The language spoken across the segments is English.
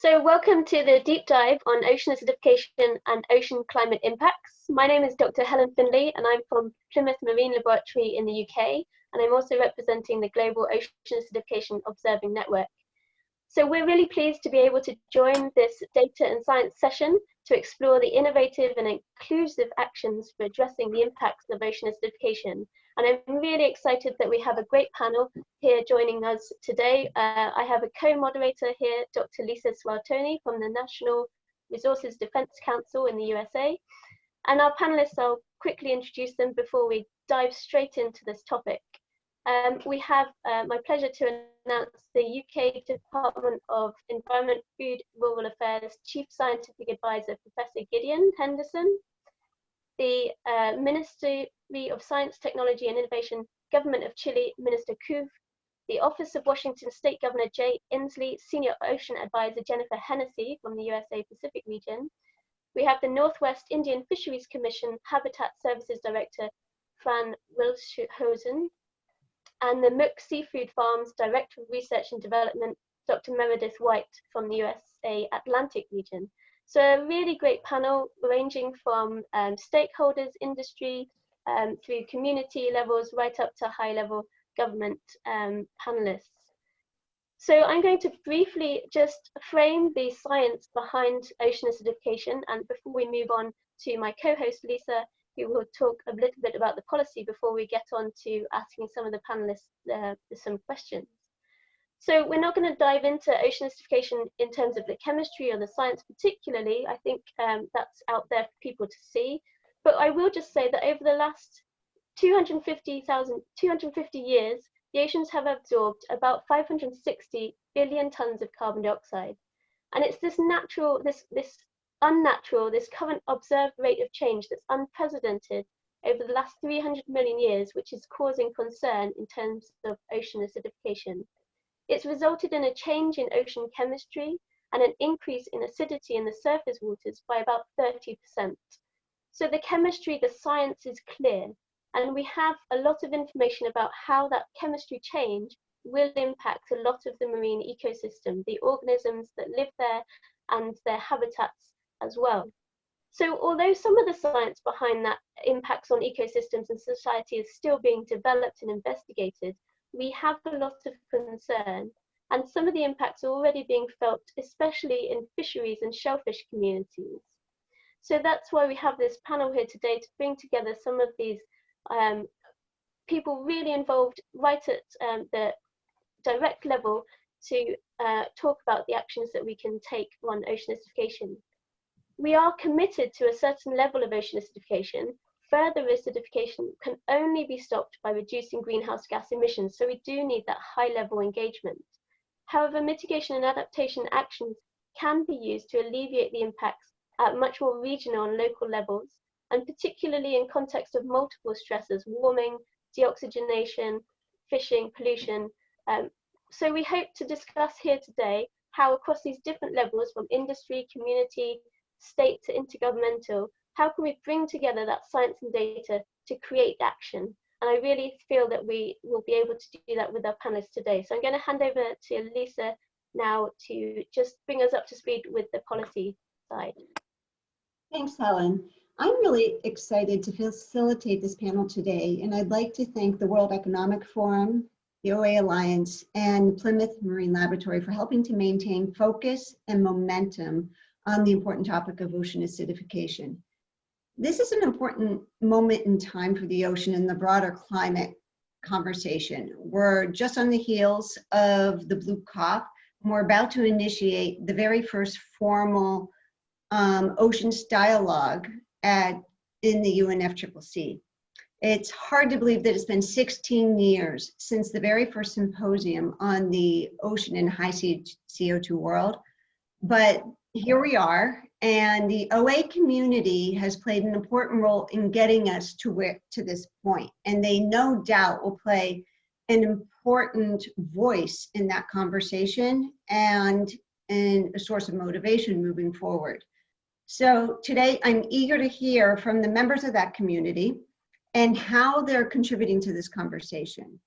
So welcome to the deep dive on ocean acidification and ocean climate impacts. My name is Dr. Helen Findlay and I'm from Plymouth Marine Laboratory in the UK, and I'm also representing the Global Ocean Acidification Observing Network. So we're really pleased to be able to join this data and science session to explore the innovative and inclusive actions for addressing the impacts of ocean acidification. And I'm really excited that we have a great panel here joining us today. I have a co-moderator here, Dr. Lisa Suartoni from the National Resources Defense Council in the USA. And our panelists, I'll quickly introduce them before we dive straight into this topic. We have my pleasure to announce the UK Department of Environment, Food, Rural Affairs Chief Scientific Advisor, Professor Gideon Henderson, the Ministry of Science, Technology and Innovation, Government of Chile, Minister Kuv, the Office of Washington State Governor Jay Inslee, Senior Ocean Advisor Jennifer Hennessy from the USA Pacific region. We have the Northwest Indian Fisheries Commission Habitat Services Director, Fran Wilshosen, and the Mook Seafood Farms Director of Research and Development, Dr. Meredith White from the USA Atlantic region. So a really great panel ranging from stakeholders, industry, through community levels, right up to high-level government panelists. So I'm going to briefly just frame the science behind ocean acidification, and before we move on to my co-host Lisa, who will talk a little bit about the policy before we get on to asking some of the panelists some questions. So we're not going to dive into ocean acidification in terms of the chemistry or the science particularly. I think that's out there for people to see. But I will just say that over the last 250 years, the oceans have absorbed about 560 billion tons of carbon dioxide. And it's this natural, this unnatural, this current observed rate of change that's unprecedented over the last 300 million years, which is causing concern in terms of ocean acidification. It's resulted in a change in ocean chemistry and an increase in acidity in the surface waters by about 30%. So the chemistry, the science is clear, and we have a lot of information about how that chemistry change will impact a lot of the marine ecosystem, the organisms that live there and their habitats as well. So although some of the science behind that impacts on ecosystems and society is still being developed and investigated, we have a lot of concern, and some of the impacts are already being felt, especially in fisheries and shellfish communities. So that's why we have this panel here today to bring together some of these people really involved right at the direct level to talk about the actions that we can take on ocean acidification. We are committed to a certain level of ocean acidification. Further acidification can only be stopped by reducing greenhouse gas emissions, so we do need that high-level engagement. However, mitigation and adaptation actions can be used to alleviate the impacts at much more regional and local levels, and particularly in context of multiple stressors, warming, deoxygenation, fishing, pollution. So we hope to discuss here today how across these different levels, from industry, community, state to intergovernmental, how can we bring together that science and data to create action? And I really feel that we will be able to do that with our panelists today. So I'm going to hand over to Lisa now to just bring us up to speed with the policy side. Thanks, Helen. I'm really excited to facilitate this panel today, and I'd like to thank the World Economic Forum, the OA Alliance, and the Plymouth Marine Laboratory for helping to maintain focus and momentum on the important topic of ocean acidification. This is an important moment in time for the ocean and the broader climate conversation. We're just on the heels of the Blue COP, and we're about to initiate the very first formal oceans dialogue in the UNFCCC. It's hard to believe that it's been 16 years since the very first symposium on the ocean and high CO2 world, but here we are, and the OA community has played an important role in getting us to this point, and they no doubt will play an important voice in that conversation and a source of motivation moving forward. So today I'm eager to hear from the members of that community and how they're contributing to this conversation.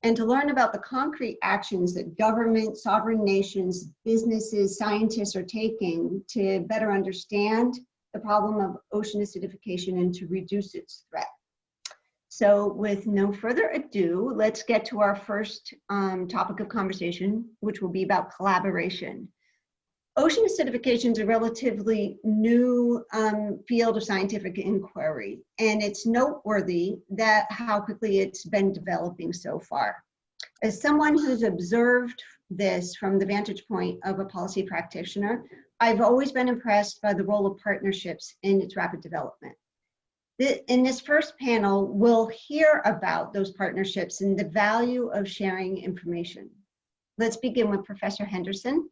and to learn about the concrete actions that government, sovereign nations, businesses, scientists are taking to better understand the problem of ocean acidification and to reduce its threat. So with no further ado, let's get to our first topic of conversation, which will be about collaboration. Ocean acidification is a relatively new field of scientific inquiry, and it's noteworthy that how quickly it's been developing so far. As someone who's observed this from the vantage point of a policy practitioner, I've always been impressed by the role of partnerships in its rapid development. In this first panel, we'll hear about those partnerships and the value of sharing information. Let's begin with Professor Henderson.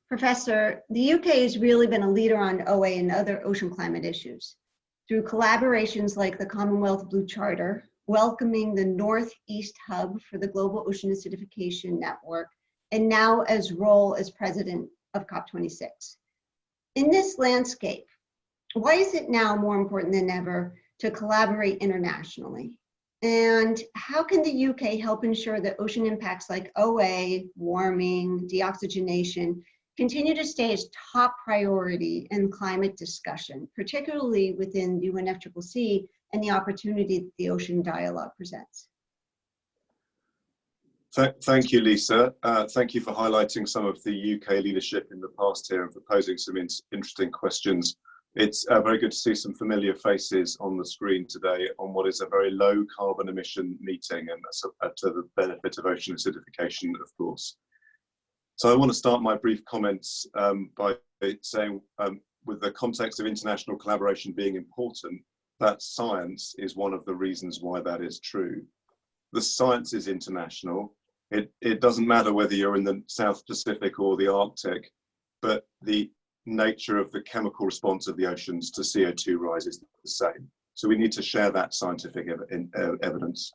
Professor, the UK has really been a leader on OA and other ocean climate issues through collaborations like the Commonwealth Blue Charter, welcoming the Northeast Hub for the Global Ocean Acidification Network, and now as role as president of COP26. In this landscape, why is it now more important than ever to collaborate internationally? And how can the UK help ensure that ocean impacts like OA, warming, deoxygenation, continue to stay as top priority in climate discussion, particularly within UNFCCC and the opportunity that the Ocean Dialogue presents? Thank you, Lisa. Thank you for highlighting some of the UK leadership in the past here and for posing some interesting questions. It's very good to see some familiar faces on the screen today on what is a very low carbon emission meeting, and that's to the benefit of ocean acidification, of course. So I want to start my brief comments by saying, with the context of international collaboration being important, that science is one of the reasons why that is true. The science is international. It doesn't matter whether you're in the South Pacific or the Arctic, but the nature of the chemical response of the oceans to CO2 rise is the same. So we need to share that scientific evidence.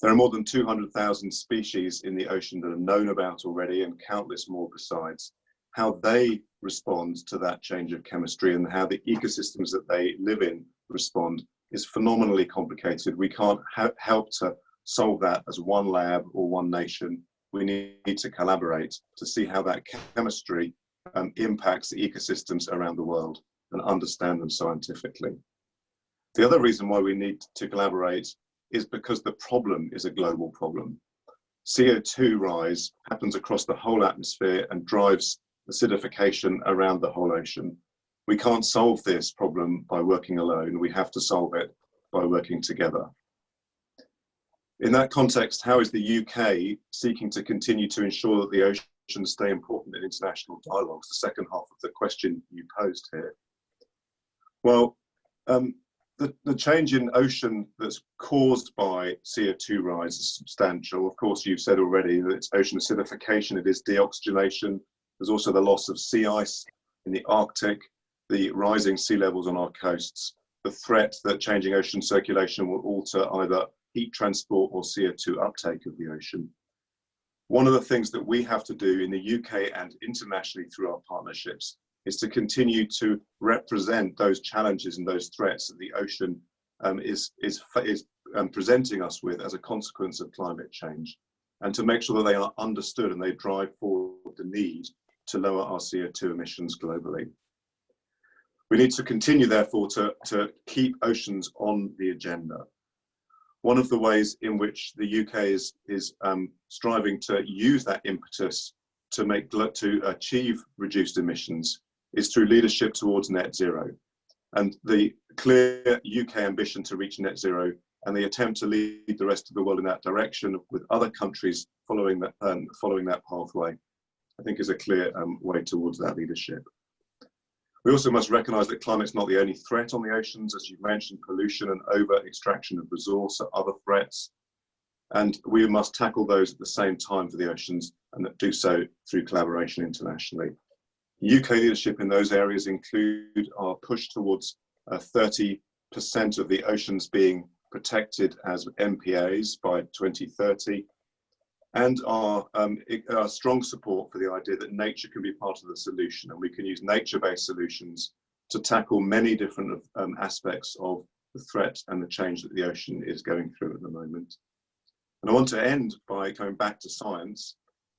There are more than 200,000 species in the ocean that are known about already, and countless more besides. How they respond to that change of chemistry and how the ecosystems that they live in respond is phenomenally complicated. We can't help to solve that as one lab or one nation. We need to collaborate to see how that chemistry impacts the ecosystems around the world and understand them scientifically. The other reason why we need to collaborate is because the problem is a global problem. CO2 rise happens across the whole atmosphere and drives acidification around the whole ocean. We can't solve this problem by working alone. We have to solve it by working together. In that context, how is the UK seeking to continue to ensure that the oceans stay important in international dialogues? The second half of the question you posed here. Well, the change in ocean that's caused by CO2 rise is substantial. Of course, you've said already that it's ocean acidification, it is deoxygenation. There's also the loss of sea ice in the Arctic, the rising sea levels on our coasts, the threat that changing ocean circulation will alter either heat transport or CO2 uptake of the ocean. One of the things that we have to do in the UK and internationally through our partnerships is to continue to represent those challenges and those threats that the ocean is presenting us with as a consequence of climate change, and to make sure that they are understood and they drive forward the need to lower our CO2 emissions globally. We need to continue, therefore, to keep oceans on the agenda. One of the ways in which the UK is striving to use that impetus to achieve reduced emissions is through leadership towards net zero. And the clear UK ambition to reach net zero and the attempt to lead the rest of the world in that direction with other countries following that pathway, I think is a clear way towards that leadership. We also must recognise that climate's not the only threat on the oceans. As you've mentioned, pollution and over-extraction of resource are other threats. And we must tackle those at the same time for the oceans, and do so through collaboration internationally. UK leadership in those areas include our push towards 30% of the oceans being protected as MPAs by 2030, and our strong support for the idea that nature can be part of the solution, and we can use nature-based solutions to tackle many different aspects of the threat and the change that the ocean is going through at the moment. And I want to end by coming back to science.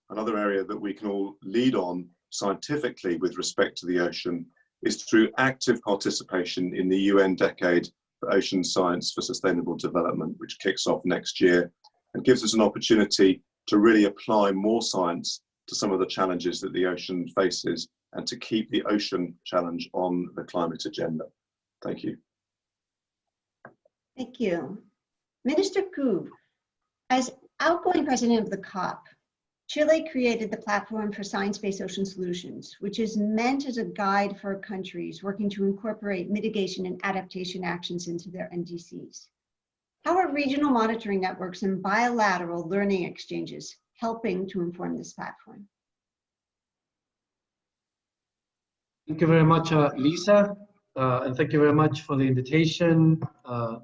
Another area that we can all lead on scientifically with respect to the ocean is through active participation in the UN Decade for Ocean Science for Sustainable Development, which kicks off next year and gives us an opportunity to really apply more science to some of the challenges that the ocean faces and to keep the ocean challenge on the climate agenda. Thank you. Thank you. Minister Kub, as outgoing president of the COP, Chile created the Platform for Science-Based Ocean Solutions, which is meant as a guide for countries working to incorporate mitigation and adaptation actions into their NDCs. How are regional monitoring networks and bilateral learning exchanges helping to inform this platform? Thank you very much, Lisa, and thank you very much for the invitation.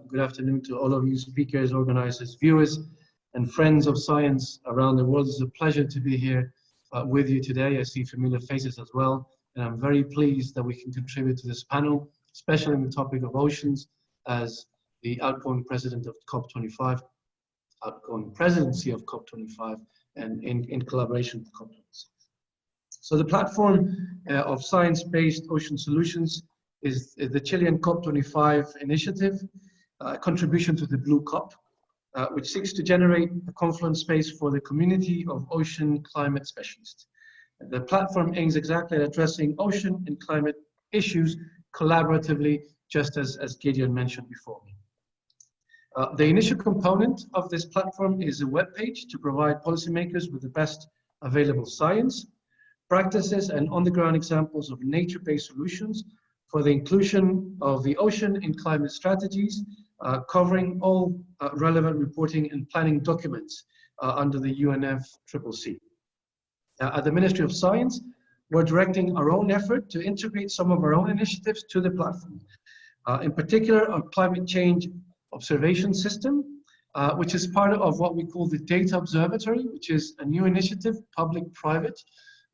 Good afternoon to all of you speakers, organizers, viewers, and friends of science around the world. It's a pleasure to be here with you today. I see familiar faces as well, and I'm very pleased that we can contribute to this panel, especially on the topic of oceans, as the outgoing president of COP25, outgoing presidency of COP25, and in collaboration with COP26. So the platform of science-based ocean solutions is the Chilean COP25 initiative, contribution to the Blue COP, which seeks to generate a confluence space for the community of ocean climate specialists. The platform aims exactly at addressing ocean and climate issues collaboratively, just as Gideon mentioned before me. The initial component of this platform is a web page to provide policymakers with the best available science, practices, and on-the-ground examples of nature-based solutions for the inclusion of the ocean in climate strategies, covering all relevant reporting and planning documents under the UNFCCC. At the Ministry of Science, we're directing our own effort to integrate some of our own initiatives to the platform. In particular, our climate change observation system, which is part of what we call the Data Observatory, which is a new initiative, public-private,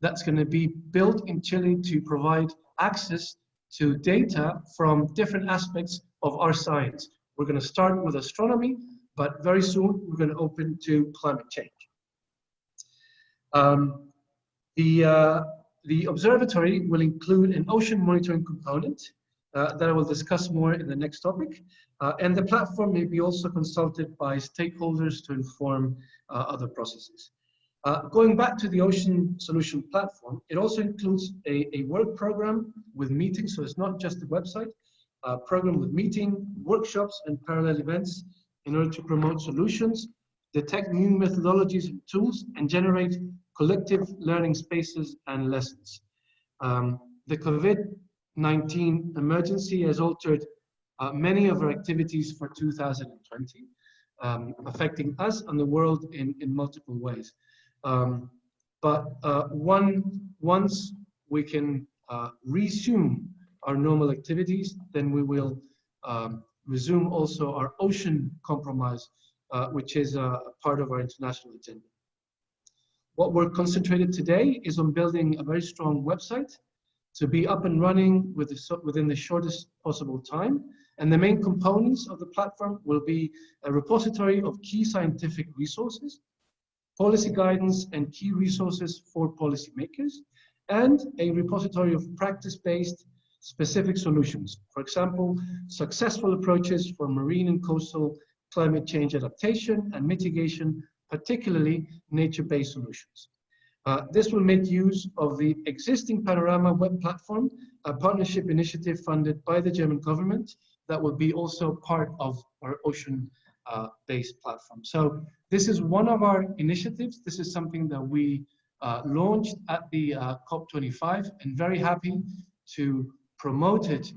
that's going to be built in Chile to provide access to data from different aspects of our science. We're going to start with astronomy, but very soon we're going to open to climate change. The observatory will include an ocean monitoring component that I will discuss more in the next topic. And the platform may be also consulted by stakeholders to inform other processes. Going back to the Ocean Solution Platform, it also includes a work program with meetings, so it's not just a website, a program with meeting, workshops, and parallel events in order to promote solutions, detect new methodologies and tools, and generate collective learning spaces and lessons. The COVID-19 emergency has altered many of our activities for 2020, affecting us and the world in multiple ways. Once we can resume our normal activities, then we will resume also our ocean compromise, which is a part of our international agenda. What we're concentrated today is on building a very strong website to be up and running within the shortest possible time. And the main components of the platform will be a repository of key scientific resources, policy guidance and key resources for policymakers, and a repository of practice-based specific solutions. For example, successful approaches for marine and coastal climate change adaptation and mitigation, particularly nature-based solutions. This will make use of the existing Panorama web platform, a partnership initiative funded by the German government that will be also part of our ocean-based platform. So this is one of our initiatives. This is something that we launched at the COP25 and very happy to promote it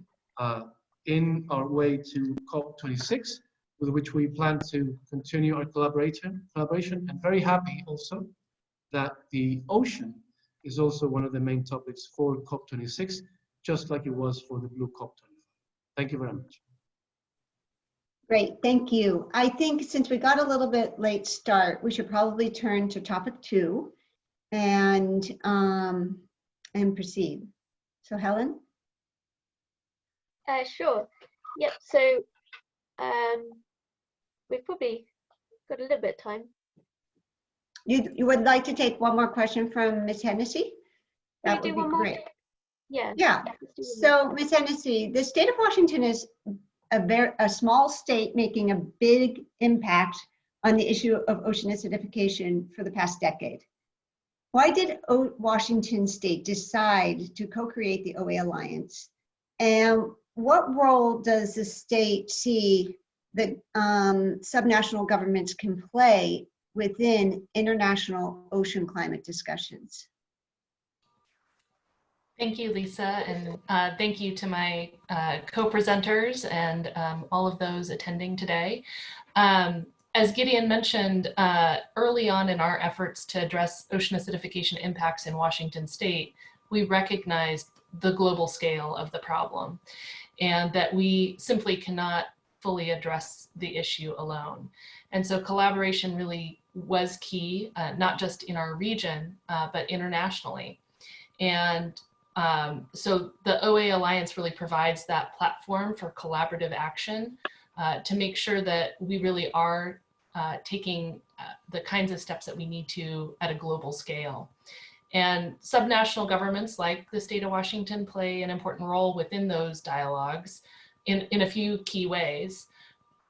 in our way to COP26, with which we plan to continue our collaboration, and very happy also that the ocean is also one of the main topics for COP26, just like it was for the Blue COP25. Thank you very much. Great, thank you. I think since we got a little bit late start, we should probably turn to topic 2 and proceed. So Helen? Sure. Yep. So we've probably got a little bit of time. You would like to take one more question from Ms. Hennessy? That would be great. Yeah. Yeah. So, Ms. Hennessy, the state of Washington is a small state making a big impact on the issue of ocean acidification for the past decade. Why did Washington State decide to co-create the OA Alliance? And what role does the state see that subnational governments can play within international ocean climate discussions? Thank you, Lisa, and thank you to my co-presenters and all of those attending today. As Gideon mentioned, early on in our efforts to address ocean acidification impacts in Washington State, we recognized the global scale of the problem and that we simply cannot fully address the issue alone. And so collaboration really was key, not just in our region, but internationally. And so the OA Alliance really provides that platform for collaborative action to make sure that we really are taking the kinds of steps that we need to at a global scale. And subnational governments like the state of Washington play an important role within those dialogues in a few key ways.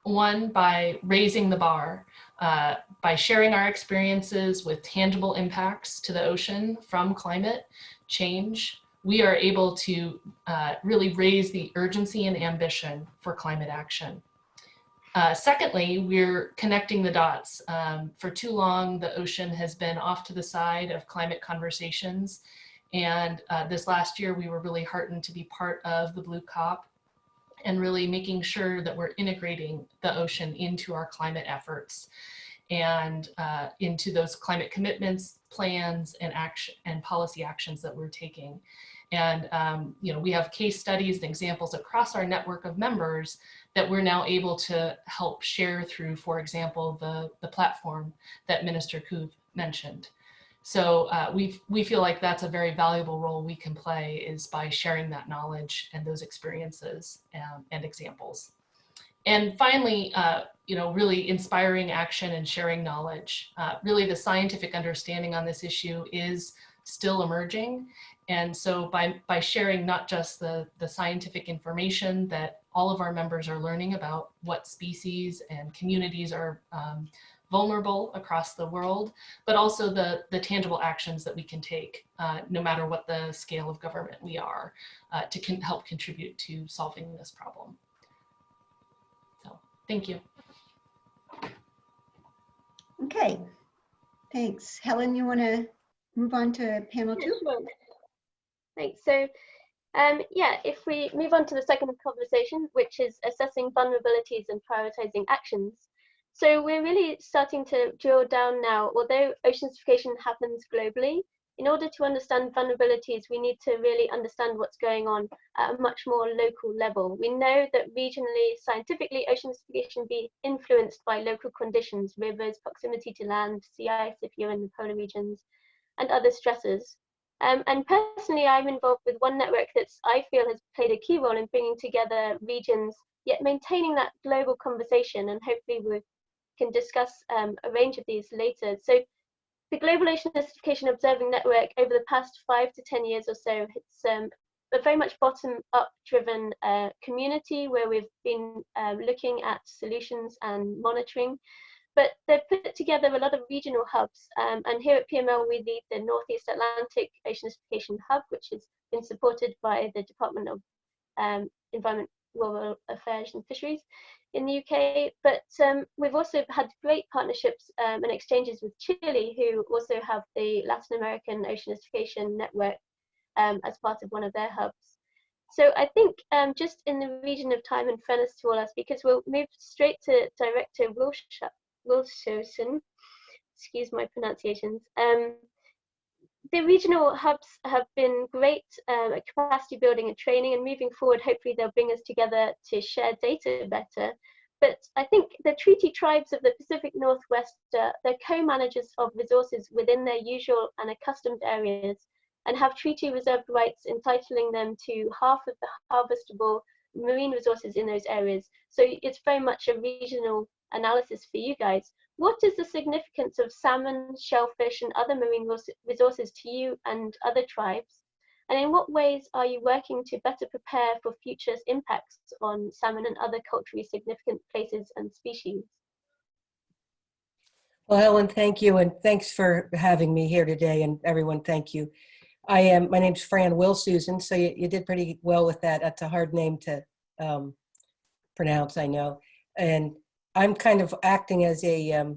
One, by raising the bar, by sharing our experiences with tangible impacts to the ocean from climate change, we are able to really raise the urgency and ambition for climate action. Secondly, we're connecting the dots. For too long, the ocean has been off to the side of climate conversations. And this last year, we were really heartened to be part of the Blue COP and really making sure that we're integrating the ocean into our climate efforts and into those climate commitments, plans, and action and policy actions that we're taking. And you know, we have case studies and examples across our network of members that we're now able to help share through, for example, the platform that Minister Kuv mentioned. So we feel like that's a very valuable role we can play, is by sharing that knowledge and those experiences and examples. And finally, you know, really inspiring action and sharing knowledge. Really, the scientific understanding on this issue is still emerging. And so by sharing not just the scientific information that all of our members are learning about what species and communities are vulnerable across the world, but also the tangible actions that we can take, no matter what the scale of government we are, to help contribute to solving this problem. So, thank you. Okay, thanks. Helen, you want to move on to panel two? Sure. Thanks. So, yeah, if we move on to the second conversation, which is assessing vulnerabilities and prioritizing actions. So we're really starting to drill down now. Although oceanification happens globally, in order to understand vulnerabilities, we need to really understand what's going on at a much more local level. We know that regionally, scientifically, oceanification be influenced by local conditions, rivers, proximity to land, sea ice if you're in the polar regions, and other stressors. And personally, I'm involved with one network that I feel has played a key role in bringing together regions, yet maintaining that global conversation, and hopefully we can discuss a range of these later. So the Global Ocean Acidification Observing Network, over the past 5 to 10 years or so, it's a very much bottom-up driven community where we've been looking at solutions and monitoring. But they've put together a lot of regional hubs, and here at PML we lead the Northeast Atlantic Ocean Acidification Hub, which has been supported by the Department of Environment, Rural Affairs and Fisheries in the UK. But we've also had great partnerships and exchanges with Chile, who also have the Latin American Ocean Acidification Network as part of one of their hubs. So I think just in the region of time and fairness to all us, because we'll move straight to Director Wilson, excuse my pronunciations. The regional hubs have been great at capacity building and training, and moving forward, hopefully they'll bring us together to share data better. But I think the treaty tribes of the Pacific Northwest, they're co-managers of resources within their usual and accustomed areas, and have treaty reserved rights entitling them to half of the harvestable marine resources in those areas. So it's very much a regional analysis for you guys. What is the significance of salmon, shellfish, and other marine resources to you and other tribes? And in what ways are you working to better prepare for future impacts on salmon and other culturally significant places and species? Well, Helen, thank you, and thanks for having me here today, and everyone, thank you. My name's Fran Wilsusan, so you did pretty well with that. That's a hard name to pronounce, I know. And I'm kind of acting as a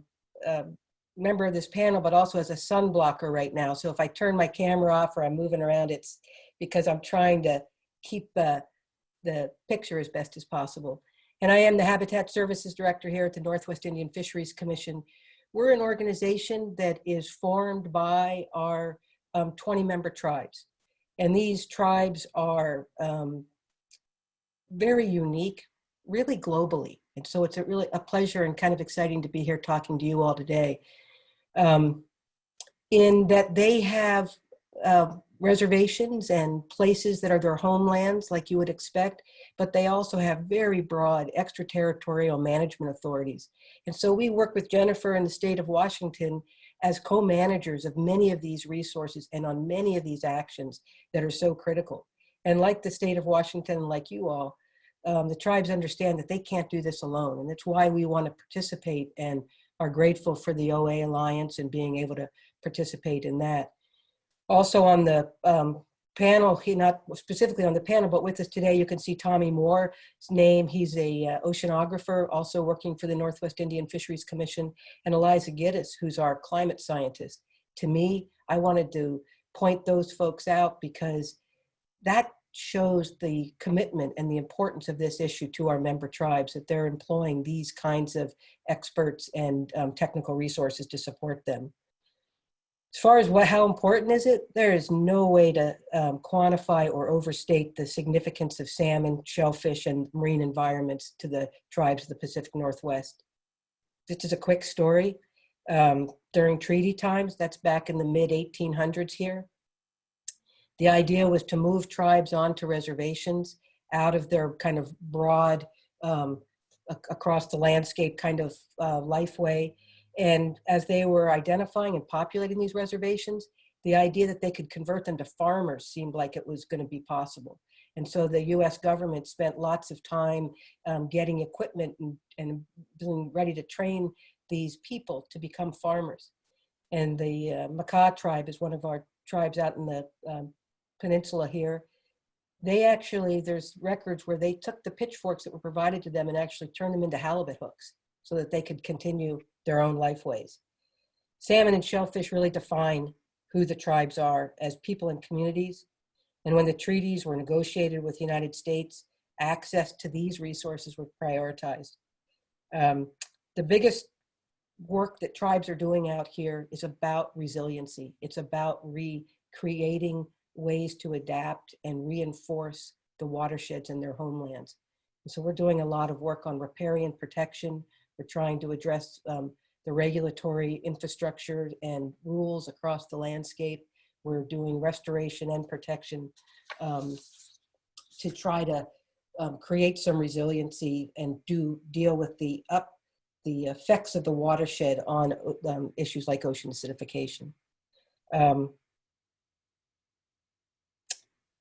member of this panel, but also as a sun blocker right now. So if I turn my camera off or I'm moving around, it's because I'm trying to keep the picture as best as possible. And I am the Habitat Services Director here at the Northwest Indian Fisheries Commission. We're an organization that is formed by our 20-member tribes. And these tribes are very unique, really globally. And so it's really a pleasure and kind of exciting to be here talking to you all today. In that they have reservations and places that are their homelands, like you would expect, but they also have very broad extraterritorial management authorities. And so we work with Jennifer in the state of Washington as co-managers of many of these resources and on many of these actions that are so critical. And like the state of Washington, and like you all, the tribes understand that they can't do this alone. And that's why we want to participate and are grateful for the OA Alliance and being able to participate in that. Also on the panel, not specifically on the panel, but with us today, you can see Tommy Moore's name. He's a oceanographer, also working for the Northwest Indian Fisheries Commission, and Eliza Giddis, who's our climate scientist. To me, I wanted to point those folks out because that shows the commitment and the importance of this issue to our member tribes, that they're employing these kinds of experts and technical resources to support them. As far as how important is it, there is no way to quantify or overstate the significance of salmon, shellfish, and marine environments to the tribes of the Pacific Northwest. Just as a quick story, during treaty times, that's back in the mid-1800s here, the idea was to move tribes onto reservations out of their kind of broad, across the landscape kind of life way. And as they were identifying and populating these reservations, the idea that they could convert them to farmers seemed like it was going to be possible. And so the US government spent lots of time getting equipment and being ready to train these people to become farmers. And the Makah tribe is one of our tribes out in the peninsula here. They actually, there's records where they took the pitchforks that were provided to them and actually turned them into halibut hooks so that they could continue their own lifeways. Salmon and shellfish really define who the tribes are as people and communities. And when the treaties were negotiated with the United States, access to these resources were prioritized. The biggest work that tribes are doing out here is about resiliency. It's about recreating ways to adapt and reinforce the watersheds in their homelands. And so we're doing a lot of work on riparian protection. We're trying to address the regulatory infrastructure and rules across the landscape. We're doing restoration and protection to try to create some resiliency and deal with the effects of the watershed on issues like ocean acidification.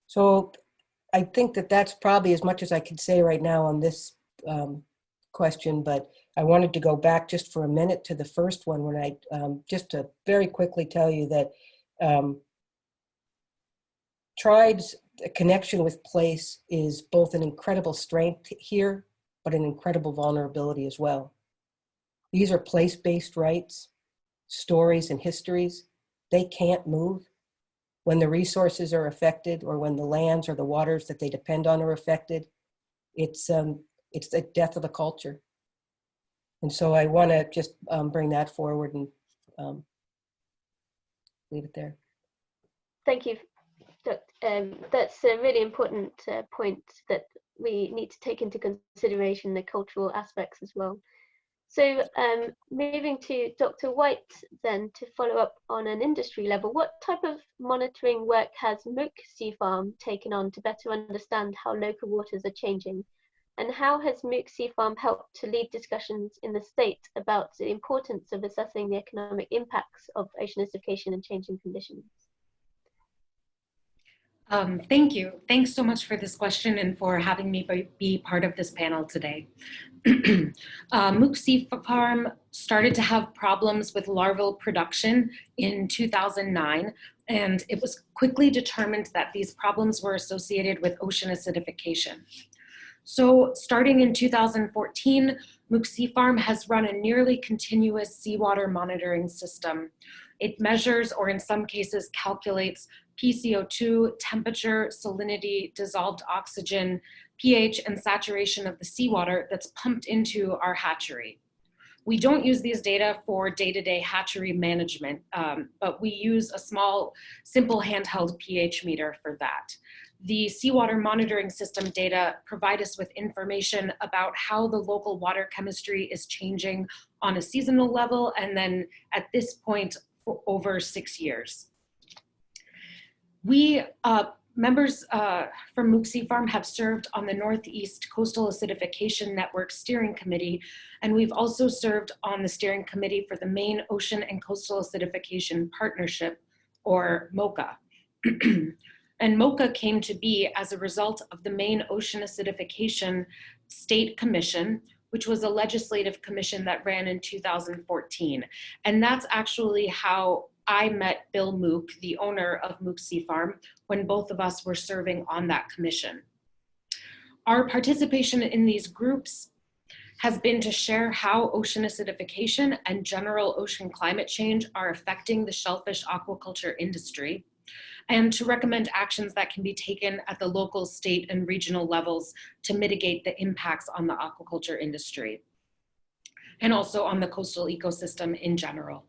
So I think that that's probably as much as I could say right now on this question, but I wanted to go back just for a minute to the first one when I, just to very quickly tell you that tribes' connection with place is both an incredible strength here, but an incredible vulnerability as well. These are place-based rights, stories, and histories. They can't move. When the resources are affected or when the lands or the waters that they depend on are affected, it's the death of a culture. And so I want to just bring that forward and leave it there. Thank you. That's a really important point that we need to take into consideration the cultural aspects as well. So moving to Dr. White then to follow up on an industry level, what type of monitoring work has Mook Sea Farm taken on to better understand how local waters are changing? And how has Mook Sea Farm helped to lead discussions in the state about the importance of assessing the economic impacts of ocean acidification and changing conditions? Thank you. Thanks so much for this question and for having me be part of this panel today. Mook Sea Farm started to have problems with larval production in 2009, and it was quickly determined that these problems were associated with ocean acidification. So starting in 2014, Mook Sea Farm has run a nearly continuous seawater monitoring system. It measures, or in some cases calculates, PCO2, temperature, salinity, dissolved oxygen, pH, and saturation of the seawater that's pumped into our hatchery. We don't use these data for day-to-day hatchery management, but we use a small, simple handheld pH meter for that. The seawater monitoring system data provide us with information about how the local water chemistry is changing on a seasonal level, and then at this point, for over 6 years. We, members from Mook Sea Farm, have served on the Northeast Coastal Acidification Network Steering Committee, and we've also served on the steering committee for the Maine Ocean and Coastal Acidification Partnership, or MOCA. And MOCA came to be as a result of the Maine Ocean Acidification State Commission, which was a legislative commission that ran in 2014. And that's actually how I met Bill Mook, the owner of Mook Sea Farm, when both of us were serving on that commission. Our participation in these groups has been to share how ocean acidification and general ocean climate change are affecting the shellfish aquaculture industry, and to recommend actions that can be taken at the local, state, and regional levels to mitigate the impacts on the aquaculture industry, and also on the coastal ecosystem in general.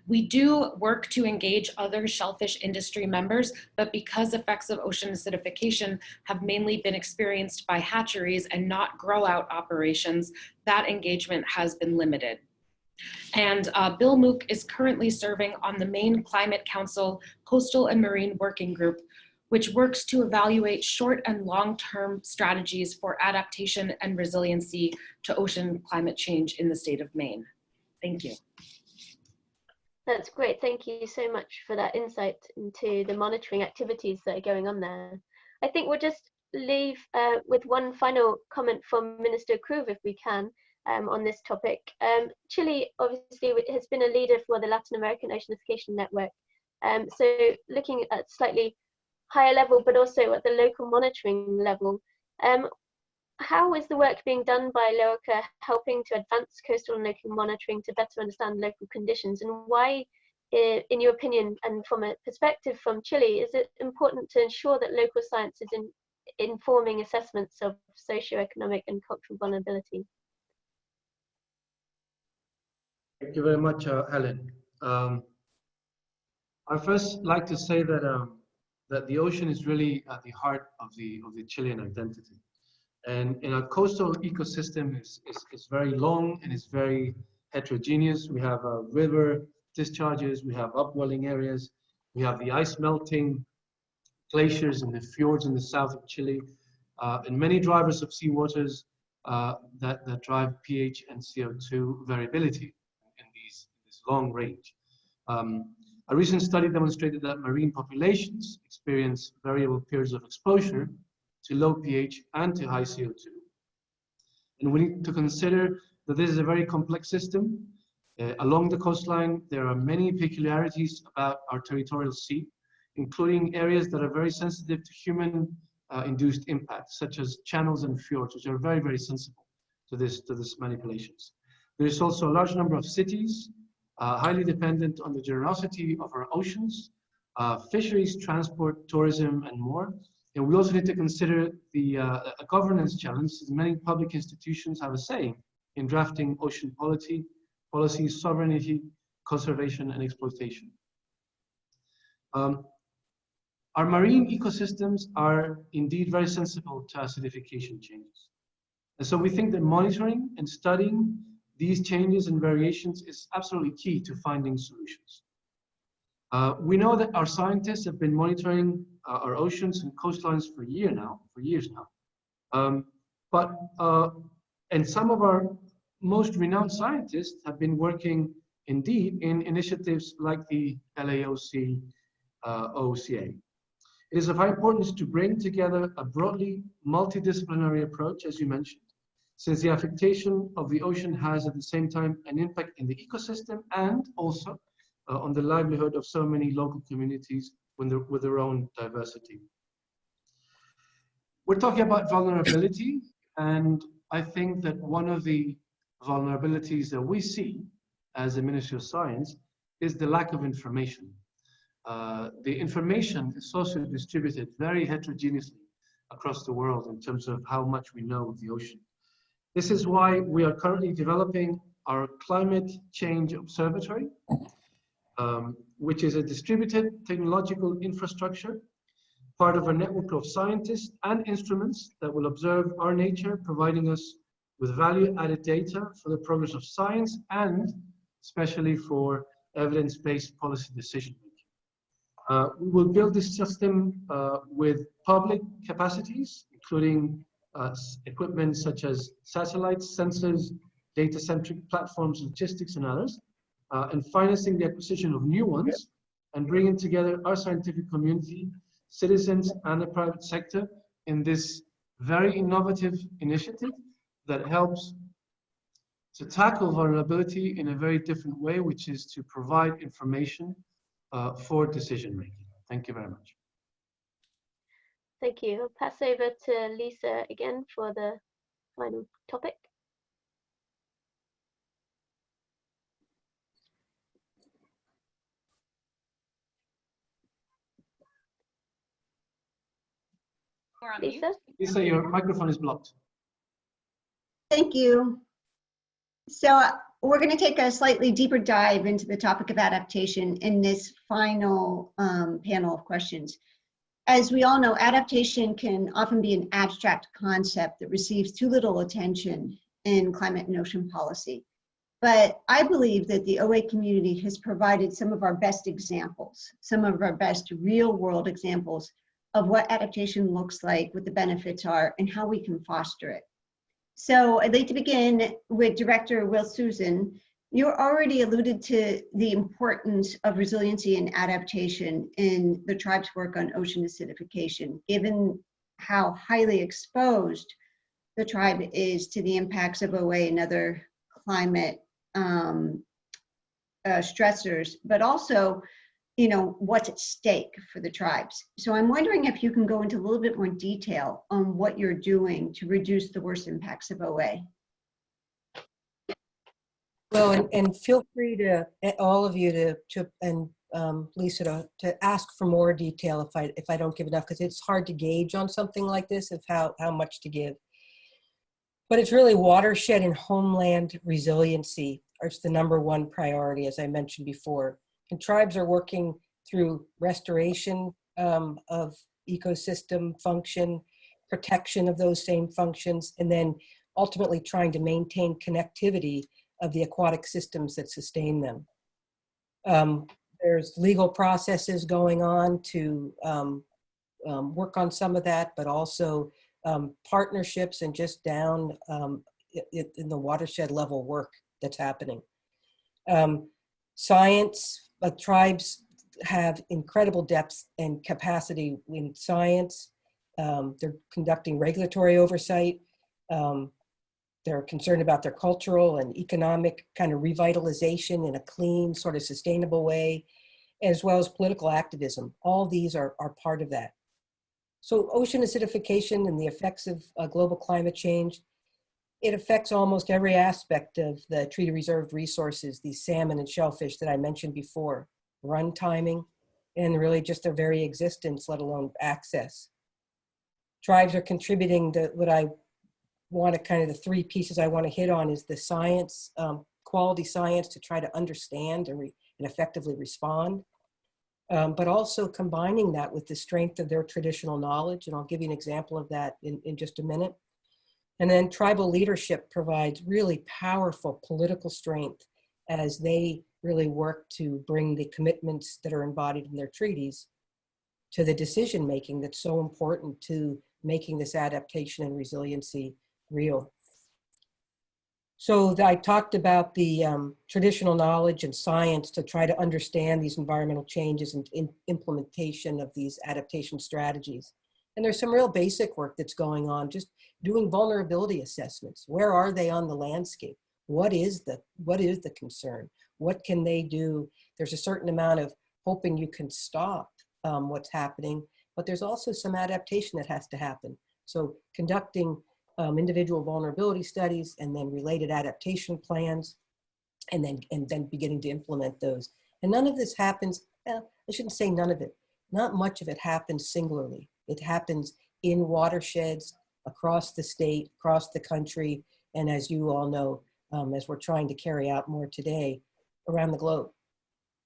We do work to engage other shellfish industry members, but because effects of ocean acidification have mainly been experienced by hatcheries and not grow-out operations, that engagement has been limited. And Bill Mook is currently serving on the Maine Climate Council Coastal and Marine Working Group, which works to evaluate short and long-term strategies for adaptation and resiliency to ocean climate change in the state of Maine. Thank you. That's great. Thank you so much for that insight into the monitoring activities that are going on there. I think we'll just leave with one final comment from Minister Kruve, if we can, on this topic. Chile obviously has been a leader for the Latin American Oceanification Network. So looking at slightly higher level, but also at the local monitoring level, how is the work being done by LOACA helping to advance coastal and local monitoring to better understand local conditions? And why, in your opinion, and from a perspective from Chile, is it important to ensure that local science is informing assessments of socioeconomic and cultural vulnerability? Thank you very much, Helen. I'd first like to say that, that the ocean is really at the heart of the Chilean identity. And in our coastal ecosystem is very long and it's very heterogeneous. We have river discharges, we have upwelling areas, we have the ice melting, glaciers in the fjords in the south of Chile, and many drivers of seawaters that drive pH and CO2 variability in this long range. A recent study demonstrated that marine populations experience variable periods of exposure to low pH and to high CO2. And we need to consider that this is a very complex system. Along the coastline, there are many peculiarities about our territorial sea, including areas that are very sensitive to human induced impacts, such as channels and fjords, which are very, very sensitive to this manipulations. There is also a large number of cities, highly dependent on the generosity of our oceans, fisheries, transport, tourism, and more. And we also need to consider a governance challenge, as many public institutions have a say in drafting ocean policy, sovereignty, conservation, and exploitation. Our marine ecosystems are indeed very sensitive to acidification changes. And so we think that monitoring and studying these changes and variations is absolutely key to finding solutions. We know that our scientists have been monitoring our oceans and coastlines for years now. And some of our most renowned scientists have been working indeed in initiatives like the LAOC OCA. It is of high importance to bring together a broadly multidisciplinary approach, as you mentioned, since the affectation of the ocean has at the same time an impact in the ecosystem and also on the livelihood of so many local communities with their own diversity. We're talking about vulnerability, and I think that one of the vulnerabilities that we see as the Ministry of Science is the lack of information. The information is also distributed very heterogeneously across the world in terms of how much we know of the ocean. This is why we are currently developing our Climate Change Observatory, which is a distributed technological infrastructure, part of a network of scientists and instruments that will observe our nature, providing us with value-added data for the progress of science and especially for evidence-based policy decision-making. We will build this system with public capacities, including equipment such as satellites, sensors, data-centric platforms, logistics, and others, and financing the acquisition of new ones, and bringing together our scientific community, citizens, and the private sector in this very innovative initiative that helps to tackle vulnerability in a very different way, which is to provide information for decision-making. Thank you very much. Thank you. I'll pass over to Lisa again for the final topic. Lisa? Lisa, your microphone is blocked. Thank you. So we're going to take a slightly deeper dive into the topic of adaptation in this final panel of questions. As we all know, adaptation can often be an abstract concept that receives too little attention in climate and ocean policy. But I believe that the OA community has provided some of our best examples, some of our best real-world examples of what adaptation looks like, what the benefits are, and how we can foster it. So I'd like to begin with Director Will Susan. You already alluded to the importance of resiliency and adaptation in the tribe's work on ocean acidification, given how highly exposed the tribe is to the impacts of OA and other climate stressors, but also, you know, what's at stake for the tribes. So I'm wondering if you can go into a little bit more detail on what you're doing to reduce the worst impacts of OA. Well, and feel free to, all of you and Lisa, to ask for more detail if I don't give enough, because it's hard to gauge on something like this of how much to give. But it's really watershed and homeland resiliency are the #1 priority, as I mentioned before. And tribes are working through restoration of ecosystem function, protection of those same functions, and then ultimately trying to maintain connectivity of the aquatic systems that sustain them. There's legal processes going on to work on some of that, but also partnerships and just down in the watershed level work that's happening. Science, tribes have incredible depth and capacity in science. They're conducting regulatory oversight. They're concerned about their cultural and economic kind of revitalization in a clean, sort of sustainable way, as well as political activism. All these are part of that. So ocean acidification and the effects of global climate change, it affects almost every aspect of the treaty reserved resources, these salmon and shellfish that I mentioned before, run timing, and really just their very existence, let alone access. Tribes are contributing to what I want to kind of the 3 pieces I want to hit on is the science, quality science to try to understand and effectively respond, but also combining that with the strength of their traditional knowledge. And I'll give you an example of that in just a minute. And then tribal leadership provides really powerful political strength as they really work to bring the commitments that are embodied in their treaties to the decision-making that's so important to making this adaptation and resiliency real. So I talked about the traditional knowledge and science to try to understand these environmental changes and implementation of these adaptation strategies. And there's some real basic work that's going on, just doing vulnerability assessments. Where are they on the landscape? What is the concern? What can they do? There's a certain amount of hoping you can stop what's happening, but there's also some adaptation that has to happen. So conducting individual vulnerability studies and then related adaptation plans, and then beginning to implement those. And none of this happens, I shouldn't say none of it, not much of it happens singularly. It happens in watersheds across the state, across the country, and as you all know, as we're trying to carry out more today, around the globe.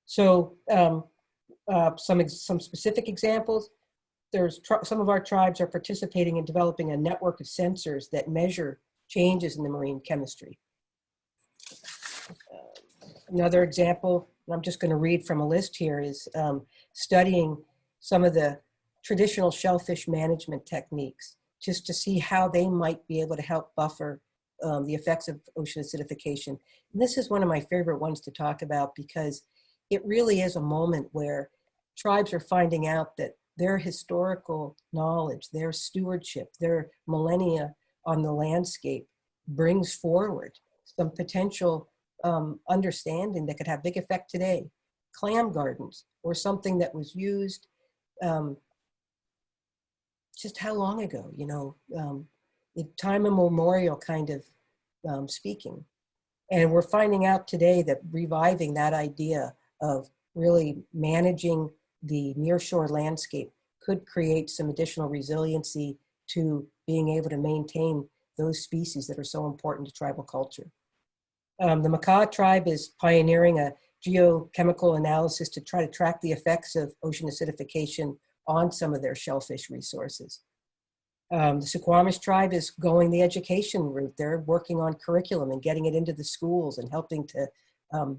So some specific examples. Some of our tribes are participating in developing a network of sensors that measure changes in the marine chemistry. Another example, and I'm just going to read from a list here, is studying some of the traditional shellfish management techniques, just to see how they might be able to help buffer the effects of ocean acidification. And this is one of my favorite ones to talk about because it really is a moment where tribes are finding out that their historical knowledge, their stewardship, their millennia on the landscape brings forward some potential understanding that could have big effect today. Clam gardens, or something that was used just how long ago, you know, time immemorial kind of speaking. And we're finding out today that reviving that idea of really managing the nearshore landscape could create some additional resiliency to being able to maintain those species that are so important to tribal culture. The Makah tribe is pioneering a geochemical analysis to try to track the effects of ocean acidification on some of their shellfish resources. The Suquamish tribe is going the education route. They're working on curriculum and getting it into the schools and helping to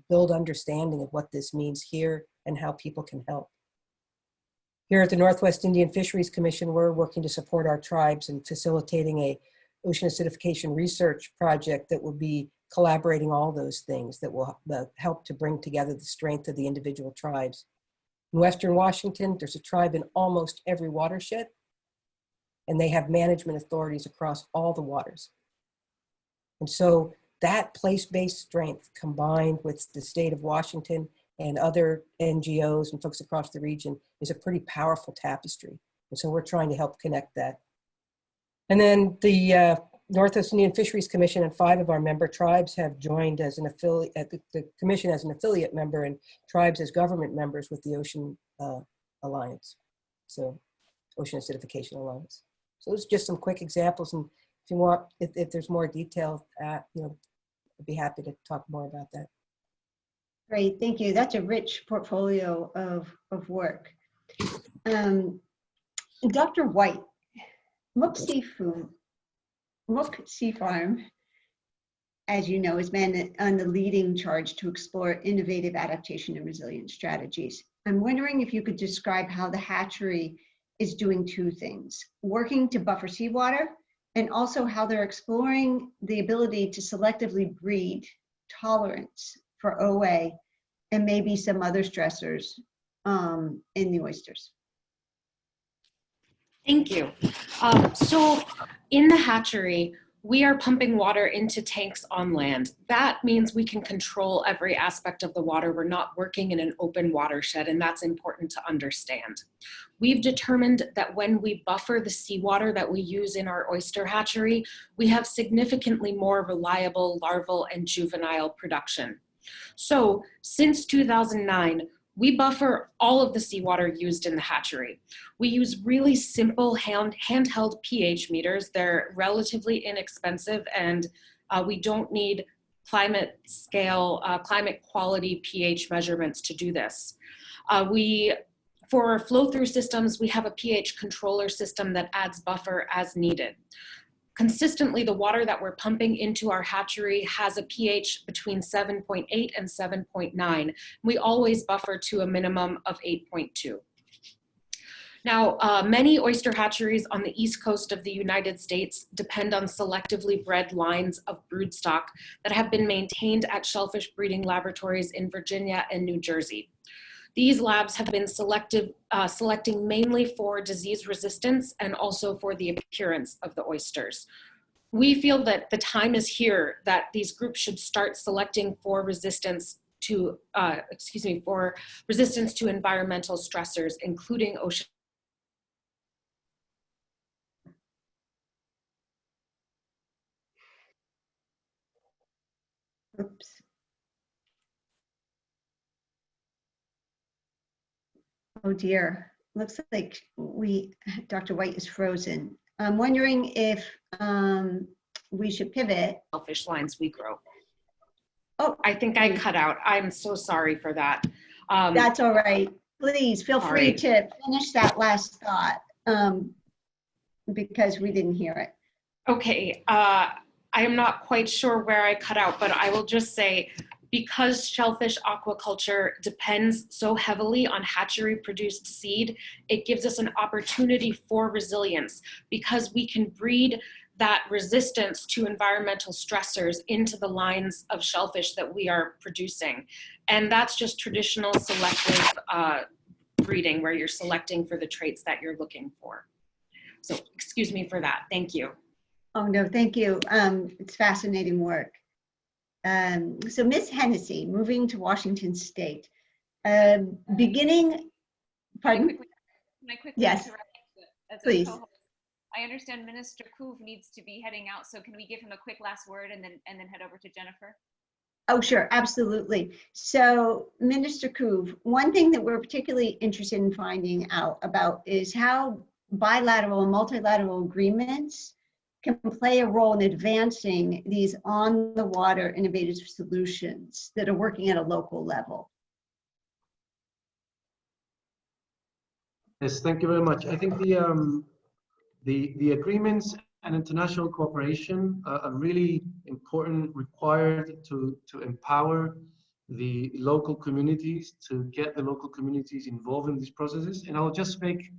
build understanding of what this means here and how people can help. Here at the Northwest Indian Fisheries Commission, we're working to support our tribes in facilitating a ocean acidification research project that will be collaborating all those things that will help to bring together the strength of the individual tribes. In Western Washington, there's a tribe in almost every watershed, and they have management authorities across all the waters. And so that place-based strength combined with the state of Washington and other NGOs and folks across the region is a pretty powerful tapestry. And so we're trying to help connect that. And then the Northwest Indian Fisheries Commission and 5 of our member tribes have joined as an affiliate, the commission as an affiliate member and tribes as government members with the Ocean Alliance. So Ocean Acidification Alliance. So those are just some quick examples. And if you want, if there's more detail, you know, I'd be happy to talk more about that. Great, thank you. That's a rich portfolio of work. Dr. White, Mook Sea Farm, as you know, has been on the leading charge to explore innovative adaptation and resilience strategies. I'm wondering if you could describe how the hatchery is doing 2 things, working to buffer seawater, and also how they're exploring the ability to selectively breed tolerance for OA and maybe some other stressors in the oysters. Thank you. So in the hatchery, we are pumping water into tanks on land. That means we can control every aspect of the water. We're not working in an open watershed, and that's important to understand. We've determined that when we buffer the seawater that we use in our oyster hatchery, we have significantly more reliable larval and juvenile production. So since 2009, we buffer all of the seawater used in the hatchery. We use really simple handheld pH meters. They're relatively inexpensive, and we don't need climate scale, climate quality pH measurements to do this. For our flow-through systems, we have a pH controller system that adds buffer as needed. Consistently, the water that we're pumping into our hatchery has a pH between 7.8 and 7.9. We always buffer to a minimum of 8.2. Now, many oyster hatcheries on the east coast of the United States depend on selectively bred lines of broodstock that have been maintained at shellfish breeding laboratories in Virginia and New Jersey. These labs have been selecting mainly for disease resistance and also for the appearance of the oysters. We feel that the time is here that these groups should start selecting for resistance to, for resistance to environmental stressors, including ocean. Oops. Oh dear, looks like Dr. White is frozen. I'm wondering if we should pivot. Shellfish lines we grow. Oh, I think I cut out. I'm so sorry for that. That's all right. Please feel free to finish that last thought because we didn't hear it. Okay, I am not quite sure where I cut out, but I will just say, because shellfish aquaculture depends so heavily on hatchery produced seed, it gives us an opportunity for resilience because we can breed that resistance to environmental stressors into the lines of shellfish that we are producing. And that's just traditional selective breeding where you're selecting for the traits that you're looking for. So excuse me for that, thank you. Oh no, thank you. It's fascinating work. So Ms. Hennessy, moving to Washington State, beginning, pardon? Can I quickly yes, please. I understand Minister Couve needs to be heading out, so can we give him a quick last word and then head over to Jennifer? Oh, sure, absolutely. So Minister Couve, one thing that we're particularly interested in finding out about is how bilateral and multilateral agreements can play a role in advancing these on-the-water innovative solutions that are working at a local level. Yes, thank you very much. I think the agreements and international cooperation are really important, required to empower the local communities, to get the local communities involved in these processes. And I'll just make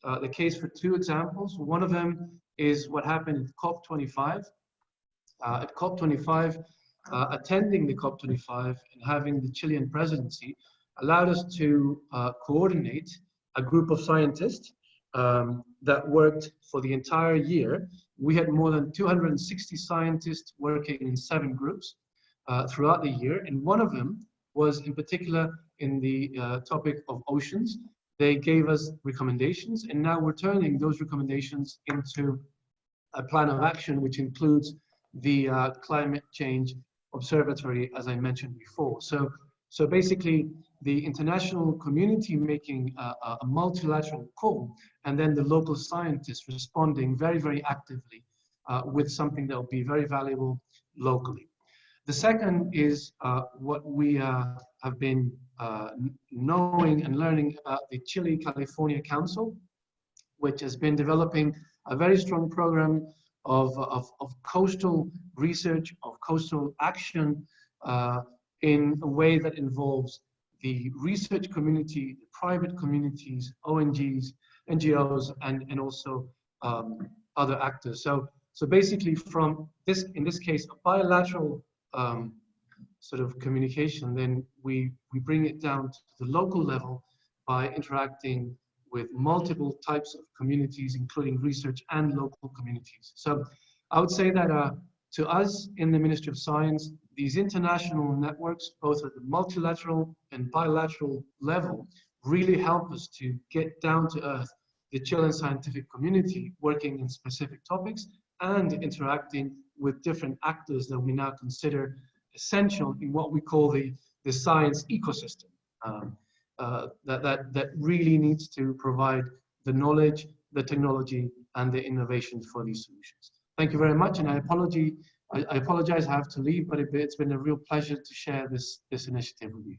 the case for two examples. One of them is what happened at COP25. At COP25, attending the COP25 and having the Chilean presidency allowed us to coordinate a group of scientists that worked for the entire year. We had more than 260 scientists working in 7 groups throughout the year, and one of them was in particular in the topic of oceans. They gave us recommendations, and now we're turning those recommendations into a plan of action, which includes the Climate Change Observatory, as I mentioned before. So basically, the international community making a multilateral call, and then the local scientists responding very, very actively with something that will be very valuable locally. The second is what we have been knowing and learning about the Chile-California Council, which has been developing a very strong program of coastal research, of coastal action in a way that involves the research community, the private communities, ONGs, NGOs, and also other actors. So basically from this, in this case, a bilateral sort of communication, then we bring it down to the local level by interacting with multiple types of communities, including research and local communities. So I would say that to us in the Ministry of Science, these international networks, both at the multilateral and bilateral level, really help us to get down to earth the Chilean scientific community working in specific topics and interacting with different actors that we now consider essential in what we call the science ecosystem. That really needs to provide the knowledge, the technology, and the innovations for these solutions. Thank you very much, and I apologize I have to leave, but it's been a real pleasure to share this initiative with you.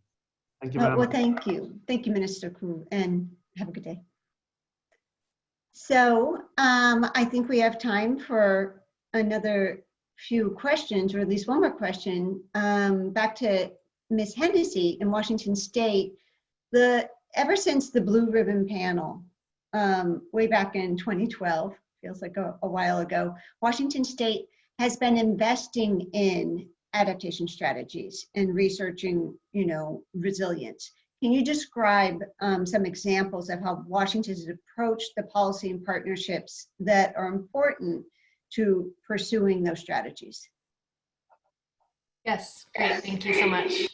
Thank you very much. Thank you. Thank you, Minister Couve, and have a good day. So I think we have time for another few questions, or at least one more question. Back to Ms. Hennessy in Washington State. Ever since the Blue Ribbon Panel way back in 2012, feels like a while ago, Washington State has been investing in adaptation strategies and researching, resilience. Can you describe some examples of how Washington has approached the policy and partnerships that are important to pursuing those strategies? Yes, great, thank you so much.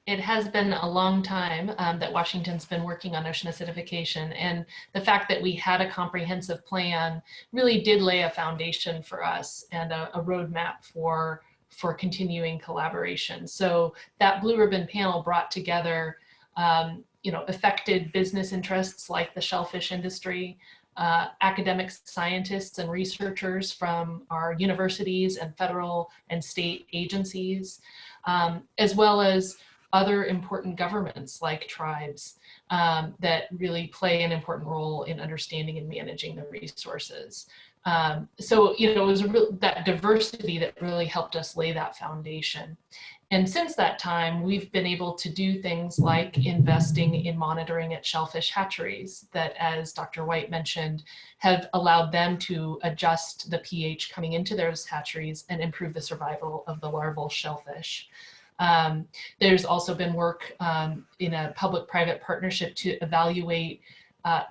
It has been a long time that Washington's been working on ocean acidification, and the fact that we had a comprehensive plan really did lay a foundation for us and a roadmap for continuing collaboration. So that Blue Ribbon panel brought together affected business interests like the shellfish industry, academic scientists and researchers from our universities and federal and state agencies, as well as other important governments like tribes that really play an important role in understanding and managing the resources. So, it was that diversity that really helped us lay that foundation. And since that time, we've been able to do things like investing in monitoring at shellfish hatcheries that, as Dr. White mentioned, have allowed them to adjust the pH coming into those hatcheries and improve the survival of the larval shellfish. There's also been work in a public-private partnership to evaluate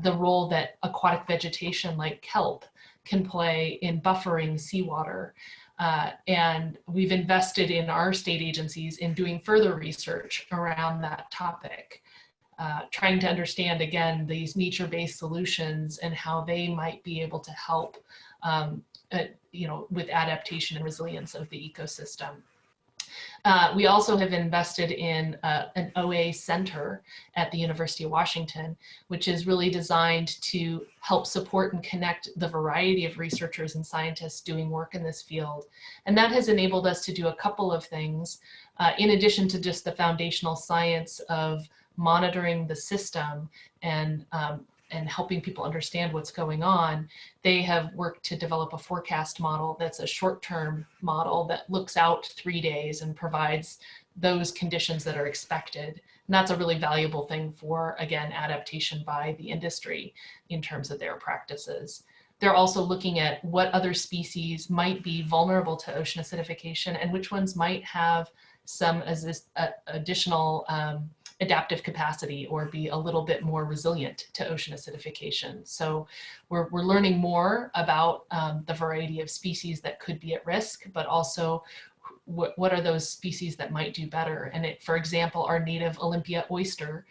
the role that aquatic vegetation like kelp can play in buffering seawater. And we've invested in our state agencies in doing further research around that topic, trying to understand, again, these nature-based solutions and how they might be able to help with adaptation and resilience of the ecosystem. We also have invested in an OA center at the University of Washington, which is really designed to help support and connect the variety of researchers and scientists doing work in this field. And that has enabled us to do a couple of things, in addition to just the foundational science of monitoring the system and helping people understand what's going on. They have worked to develop a forecast model that's a short-term model that looks out 3 days and provides those conditions that are expected. And that's a really valuable thing for, again, adaptation by the industry in terms of their practices. They're also looking at what other species might be vulnerable to ocean acidification and which ones might have some additional adaptive capacity or be a little bit more resilient to ocean acidification. So we're learning more about the variety of species that could be at risk, but also what are those species that might do better. And for example, our native Olympia oyster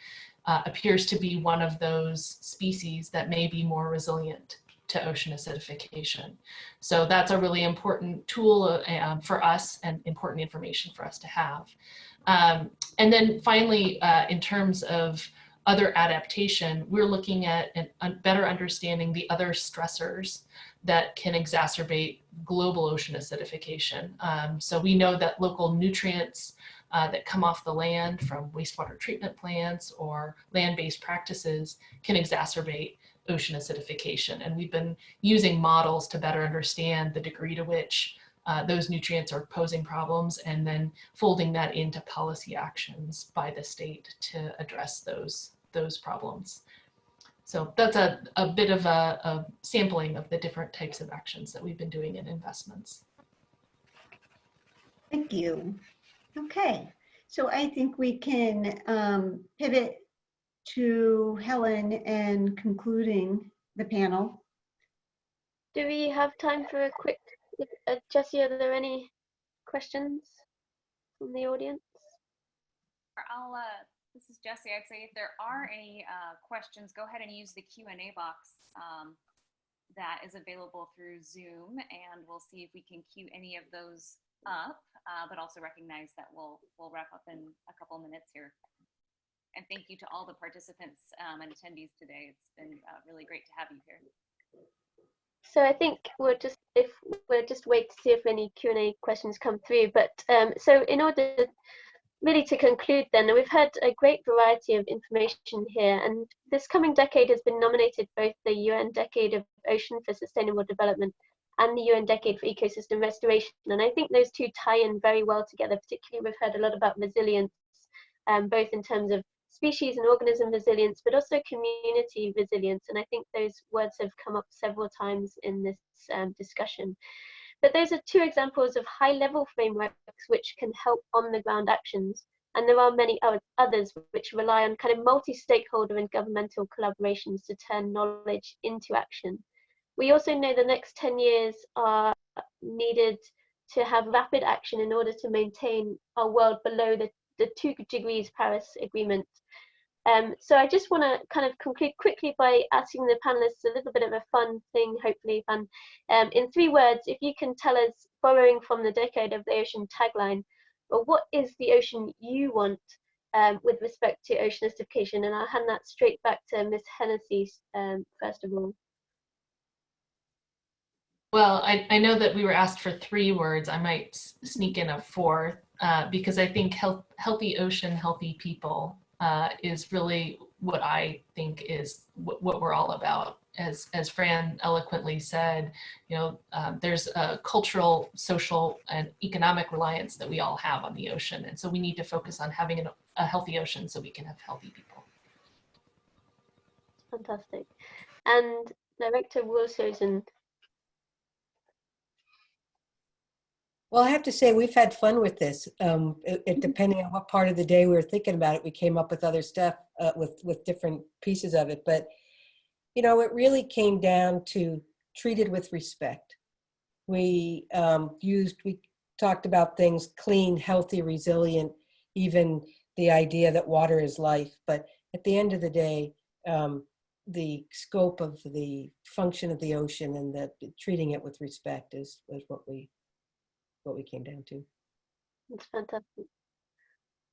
appears to be one of those species that may be more resilient to ocean acidification. So that's a really important tool for us and important information for us to have. And then finally, in terms of other adaptation, we're looking at better understanding the other stressors that can exacerbate global ocean acidification. So we know that local nutrients that come off the land from wastewater treatment plants or land-based practices can exacerbate ocean acidification. And we've been using models to better understand the degree to which those nutrients are posing problems and then folding that into policy actions by the state to address those problems. So that's a bit of a sampling of the different types of actions that we've been doing in investments. Thank you. Okay, so I think we can pivot to Helen and concluding the panel. Do we have time for a quick, Jessie, are there any questions from the audience? This is Jessie. I'd say if there are any questions, go ahead and use the Q&A box that is available through Zoom, and we'll see if we can queue any of those up, but also recognize that we'll wrap up in a couple minutes here. And thank you to all the participants and attendees today. It's been really great to have you here. So I think we'll just wait to see if any Q&A questions come through. But so in order really to conclude, then we've had a great variety of information here, and this coming decade has been nominated both the UN Decade of Ocean for Sustainable Development and the UN Decade for Ecosystem Restoration. And I think those two tie in very well together. Particularly, we've heard a lot about resilience, both in terms of species and organism resilience, but also community resilience. And I think those words have come up several times in this discussion. But those are two examples of high-level frameworks which can help on-the-ground actions. And there are many others which rely on kind of multi-stakeholder and governmental collaborations to turn knowledge into action. We also know the next 10 years are needed to have rapid action in order to maintain our world below the 2 degrees Paris Agreement. So I just want to kind of conclude quickly by asking the panelists a little bit of a fun thing, hopefully fun. In 3 words, if you can tell us, borrowing from the Decade of the Ocean tagline, or what is the ocean you want with respect to ocean acidification? And I'll hand that straight back to Ms. Hennessy first of all. Well, I know that we were asked for 3 words. I might sneak in a 4th because I think healthy ocean, healthy people is really what I think is what we're all about. As Fran eloquently said, you know, there's a cultural, social, and economic reliance that we all have on the ocean. And so we need to focus on having a healthy ocean so we can have healthy people. Fantastic. And Director Wilson. Well, I have to say we've had fun with this. Depending on what part of the day we were thinking about it, we came up with other stuff with different pieces of it. But you know, it really came down to treated with respect. We talked about things clean, healthy, resilient, even the idea that water is life. But at the end of the day, the scope of the function of the ocean and that treating it with respect is what we came down to. That's fantastic.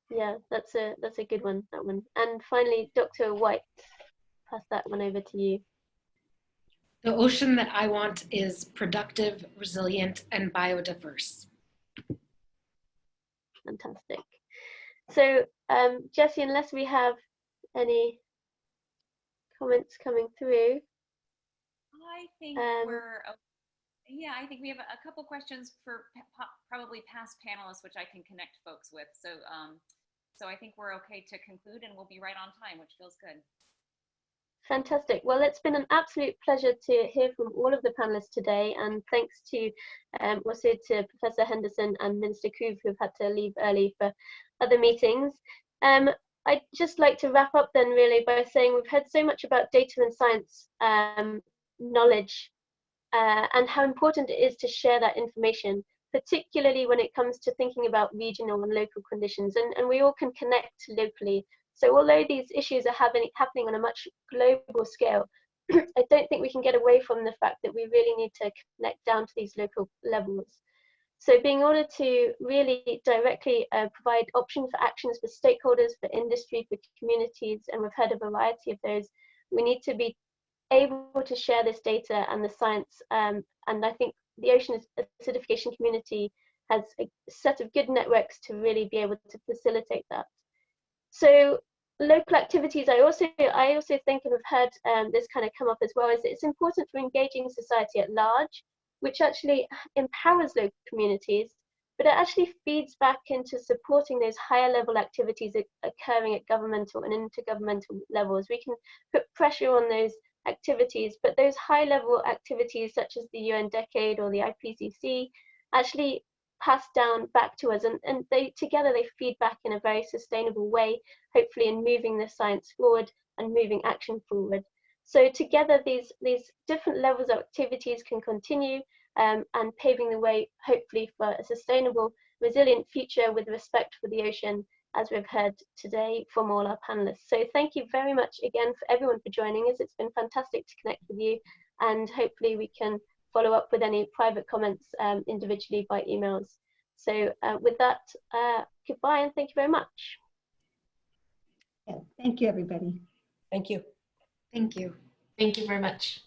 Yeah, that's a good one, that one. And finally, Dr. White, pass that one over to you. The ocean that I want is productive, resilient, and biodiverse. Fantastic. So, Jessie, unless we have any comments coming through. I think I think we have a couple questions for probably past panelists, which I can connect folks with. So, so I think we're okay to conclude, and we'll be right on time, which feels good. Fantastic. Well, it's been an absolute pleasure to hear from all of the panelists today, and thanks to also to Professor Henderson and Minister Kuv, who've had to leave early for other meetings. I'd just like to wrap up then really by saying we've heard so much about data and science knowledge and how important it is to share that information, particularly when it comes to thinking about regional and local conditions, and we all can connect locally. So although these issues are happening on a much global scale, I don't think we can get away from the fact that we really need to connect down to these local levels. So being able to really directly provide options for actions for stakeholders, for industry, for communities, and we've heard a variety of those, we need to be able to share this data and the science. And I think the ocean acidification community has a set of good networks to really be able to facilitate that. So local activities, I also think, and we've heard this kind of come up as well, is it's important for engaging society at large, which actually empowers local communities, but it actually feeds back into supporting those higher level activities occurring at governmental and intergovernmental levels. We can put pressure on those activities, but those high level activities such as the UN Decade or the IPCC actually pass down back to us, and they together they feed back in a very sustainable way, hopefully in moving the science forward and moving action forward. So together these different levels of activities can continue and paving the way hopefully for a sustainable, resilient future with respect for the ocean, as we've heard today from all our panelists. So thank you very much again for everyone for joining us. It's been fantastic to connect with you, and hopefully we can follow up with any private comments individually by emails. So with that, goodbye and thank you very much. Yeah, thank you, everybody. Thank you. Thank you. Thank you very much.